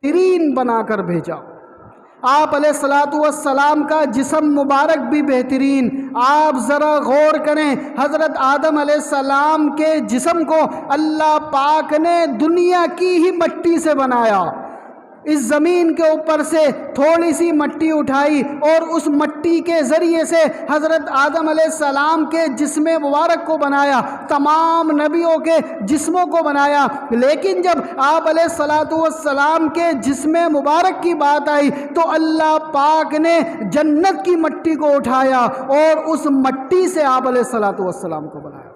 بہترین بنا کر بھیجا۔ آپ علیہ الصلوۃ والسلام کا جسم مبارک بھی بہترین۔ آپ ذرا غور کریں، حضرت آدم علیہ السلام کے جسم کو اللہ پاک نے دنیا کی ہی مٹی سے بنایا۔ اس زمین کے اوپر سے تھوڑی سی مٹی اٹھائی اور اس مٹی کے ذریعے سے حضرت آدم علیہ السلام کے جسم مبارک کو بنایا، تمام نبیوں کے جسموں کو بنایا۔ لیکن جب آپ علیہ الصلوۃ والسلام کے جسم مبارک کی بات آئی تو اللہ پاک نے جنت کی مٹی کو اٹھایا اور اس مٹی سے آپ علیہ الصلوۃ والسلام کو بنایا۔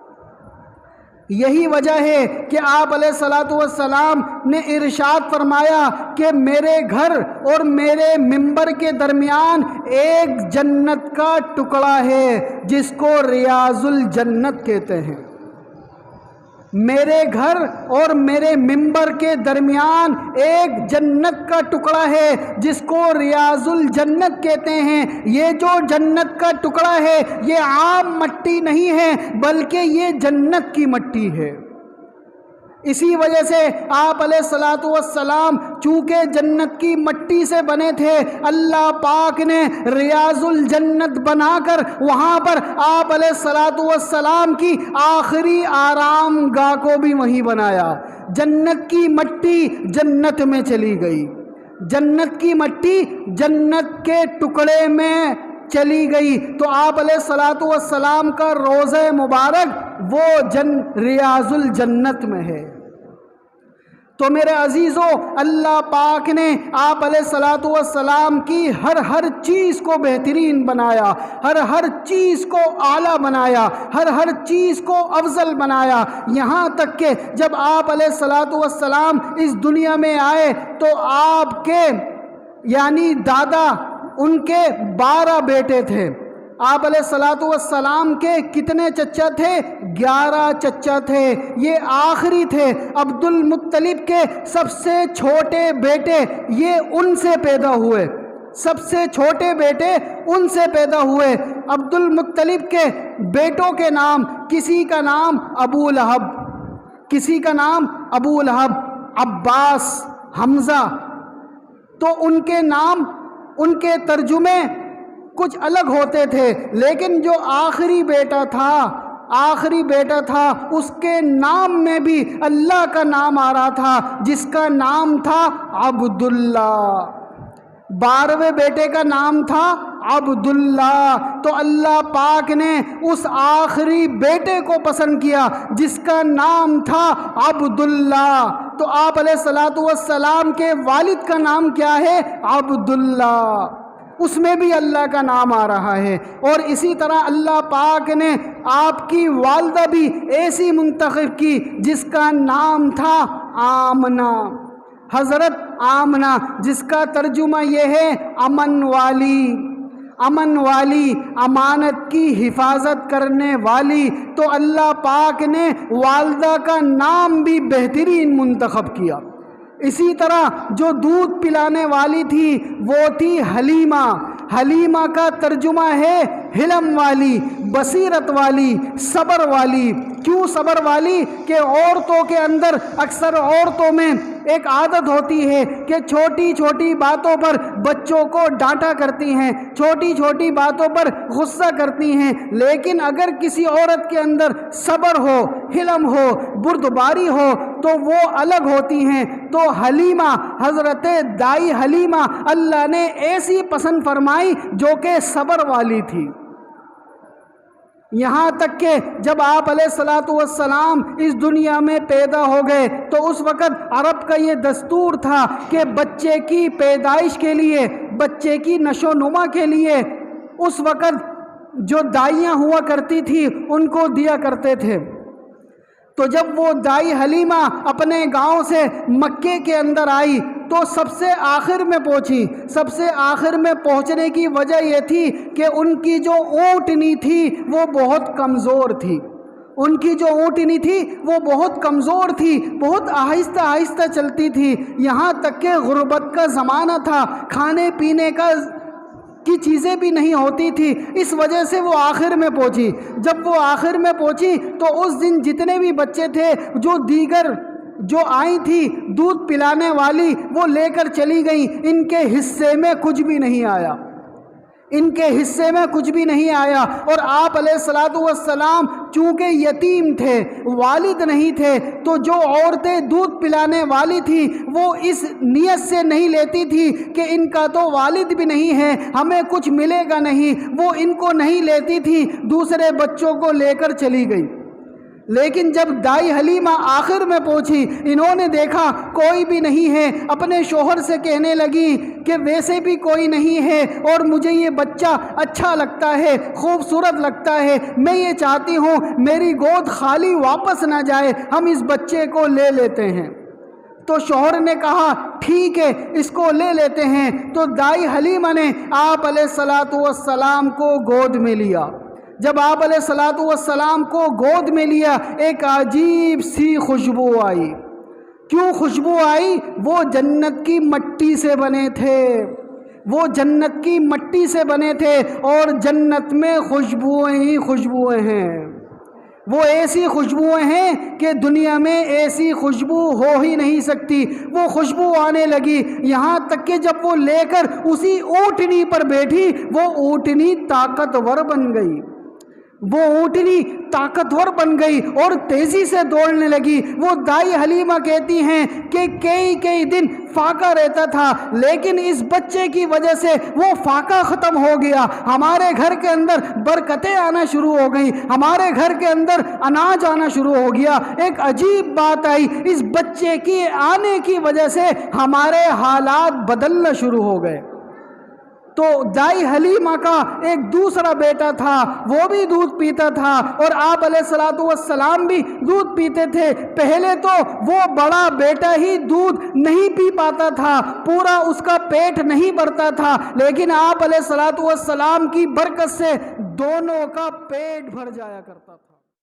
یہی وجہ ہے کہ آپ علیہ الصلوۃ والسلام نے ارشاد فرمایا کہ میرے گھر اور میرے منبر کے درمیان ایک جنت کا ٹکڑا ہے جس کو ریاض الجنت کہتے ہیں۔ میرے گھر اور میرے منبر کے درمیان ایک جنت کا ٹکڑا ہے جس کو ریاض الجنت کہتے ہیں۔ یہ جو جنت کا ٹکڑا ہے یہ عام مٹی نہیں ہے بلکہ یہ جنت کی مٹی ہے۔ اسی وجہ سے آپ علیہ الصلوۃ والسلام چونکہ جنت کی مٹی سے بنے تھے، اللہ پاک نے ریاض الجنت بنا کر وہاں پر آپ علیہ الصلوۃ والسلام کی آخری آرام گاہ کو بھی وہیں بنایا۔ جنت کی مٹی جنت میں چلی گئی، جنت کی مٹی جنت کے ٹکڑے میں چلی گئی، تو آپ علیہ الصلوۃ والسلام کا روضہ مبارک وہ ریاض الجنت میں ہے۔ تو میرے عزیزوں، اللہ پاک نے آپ علیہ الصلوۃ والسلام کی ہر چیز کو بہترین بنایا، ہر چیز کو اعلیٰ بنایا، ہر چیز کو افضل بنایا۔ یہاں تک کہ جب آپ علیہ الصلوۃ والسلام اس دنیا میں آئے تو آپ کے یعنی دادا، ان کے 12 بیٹے تھے۔ آپ علیہ الصلوۃ والسلام کے کتنے چچا تھے؟ 11 چچا تھے، یہ آخری تھے۔ عبد المطلب کے سب سے چھوٹے بیٹے یہ ان سے پیدا ہوئے، سب سے چھوٹے بیٹے ان سے پیدا ہوئے۔ عبد المطلب کے بیٹوں کے نام، کسی کا نام ابو لہب، کسی کا نام ابو لہب، عباس، حمزہ، تو ان کے نام، ان کے ترجمے کچھ الگ ہوتے تھے، لیکن جو آخری بیٹا تھا اس کے نام میں بھی اللہ کا نام آ رہا تھا، جس کا نام تھا عبداللہ۔ 12ویں بیٹے کا نام تھا عبداللہ، تو اللہ پاک نے اس آخری بیٹے کو پسند کیا جس کا نام تھا عبداللہ۔ تو آپ علیہ الصلوۃ والسلام کے والد کا نام کیا ہے؟ عبداللہ، اس میں بھی اللہ کا نام آ رہا ہے۔ اور اسی طرح اللہ پاک نے آپ کی والدہ بھی ایسی منتخب کی جس کا نام تھا آمنہ، حضرت آمنہ، جس کا ترجمہ یہ ہے امن والی، امن والی، امانت کی حفاظت کرنے والی۔ تو اللہ پاک نے والدہ کا نام بھی بہترین منتخب کیا۔ اسی طرح جو دودھ پلانے والی تھی وہ تھی حلیمہ، حلیمہ کا ترجمہ ہے حلم والی، بصیرت والی، صبر والی۔ کیوں صبر والی؟ کہ عورتوں کے اندر، اکثر عورتوں میں ایک عادت ہوتی ہے کہ چھوٹی چھوٹی باتوں پر بچوں کو ڈانٹا کرتی ہیں، چھوٹی چھوٹی باتوں پر غصہ کرتی ہیں، لیکن اگر کسی عورت کے اندر صبر ہو، حلم ہو، بردباری ہو تو وہ الگ ہوتی ہیں۔ تو حلیمہ، حضرت دائی حلیمہ اللہ نے ایسی پسند فرمائی جو کہ صبر والی تھی۔ یہاں تک کہ جب آپ علیہ الصلوۃ والسلام اس دنیا میں پیدا ہو گئے تو اس وقت عرب کا یہ دستور تھا کہ بچے کی پیدائش کے لیے، بچے کی نشو و نما کے لیے اس وقت جو دائیاں ہوا کرتی تھی ان کو دیا کرتے تھے۔ تو جب وہ دائی حلیمہ اپنے گاؤں سے مکے کے اندر آئی تو سب سے آخر میں پہنچی۔ سب سے آخر میں پہنچنے کی وجہ یہ تھی کہ ان کی جو اونٹنی تھی وہ بہت کمزور تھی، ان کی جو اونٹنی تھی وہ بہت کمزور تھی، بہت آہستہ آہستہ چلتی تھی، یہاں تک کہ غربت کا زمانہ تھا، کھانے پینے کی چیزیں بھی نہیں ہوتی تھی، اس وجہ سے وہ آخر میں پہنچی۔ جب وہ آخر میں پہنچی تو اس دن جتنے بھی بچے تھے جو دیگر جو آئی تھی دودھ پلانے والی وہ لے کر چلی گئیں، ان کے حصے میں کچھ بھی نہیں آیا، ان کے حصے میں کچھ بھی نہیں آیا۔ اور آپ علیہ الصلوۃ والسلام چونکہ یتیم تھے، والد نہیں تھے، تو جو عورتیں دودھ پلانے والی تھیں وہ اس نیت سے نہیں لیتی تھی کہ ان کا تو والد بھی نہیں ہے، ہمیں کچھ ملے گا نہیں، وہ ان کو نہیں لیتی تھی، دوسرے بچوں کو لے کر چلی گئی۔ لیکن جب دائی حلیمہ آخر میں پہنچی، انہوں نے دیکھا کوئی بھی نہیں ہے، اپنے شوہر سے کہنے لگی کہ ویسے بھی کوئی نہیں ہے اور مجھے یہ بچہ اچھا لگتا ہے، خوبصورت لگتا ہے، میں یہ چاہتی ہوں میری گود خالی واپس نہ جائے، ہم اس بچے کو لے لیتے ہیں۔ تو شوہر نے کہا ٹھیک ہے اس کو لے لیتے ہیں۔ تو دائی حلیمہ نے آپ علیہ الصلوۃ والسلام کو گود میں لیا۔ جب آپ علیہ الصلوۃ والسلام کو گود میں لیا، ایک عجیب سی خوشبو آئی۔ کیوں خوشبو آئی؟ وہ جنت کی مٹی سے بنے تھے، وہ جنت کی مٹی سے بنے تھے، اور جنت میں خوشبوئیں ہی خوشبوئیں ہیں، وہ ایسی خوشبوئیں ہیں کہ دنیا میں ایسی خوشبو ہو ہی نہیں سکتی۔ وہ خوشبو آنے لگی، یہاں تک کہ جب وہ لے کر اسی اونٹنی پر بیٹھی، وہ اونٹنی طاقتور بن گئی، وہ اونٹنی طاقتور بن گئی اور تیزی سے دوڑنے لگی۔ وہ دائی حلیمہ کہتی ہیں کہ کئی دن فاقہ رہتا تھا، لیکن اس بچے کی وجہ سے وہ فاقہ ختم ہو گیا، ہمارے گھر کے اندر برکتیں آنا شروع ہو گئیں، ہمارے گھر کے اندر اناج آنا شروع ہو گیا۔ ایک عجیب بات آئی، اس بچے کی آنے کی وجہ سے ہمارے حالات بدلنا شروع ہو گئے۔ تو دائی حلیمہ کا ایک دوسرا بیٹا تھا، وہ بھی دودھ پیتا تھا، اور آپ علیہ الصلوۃ والسلام بھی دودھ پیتے تھے۔ پہلے تو وہ بڑا بیٹا ہی دودھ نہیں پی پاتا تھا، پورا اس کا پیٹ نہیں بھرتا تھا، لیکن آپ علیہ الصلوۃ والسلام کی برکت سے دونوں کا پیٹ بھر جایا کرتا تھا۔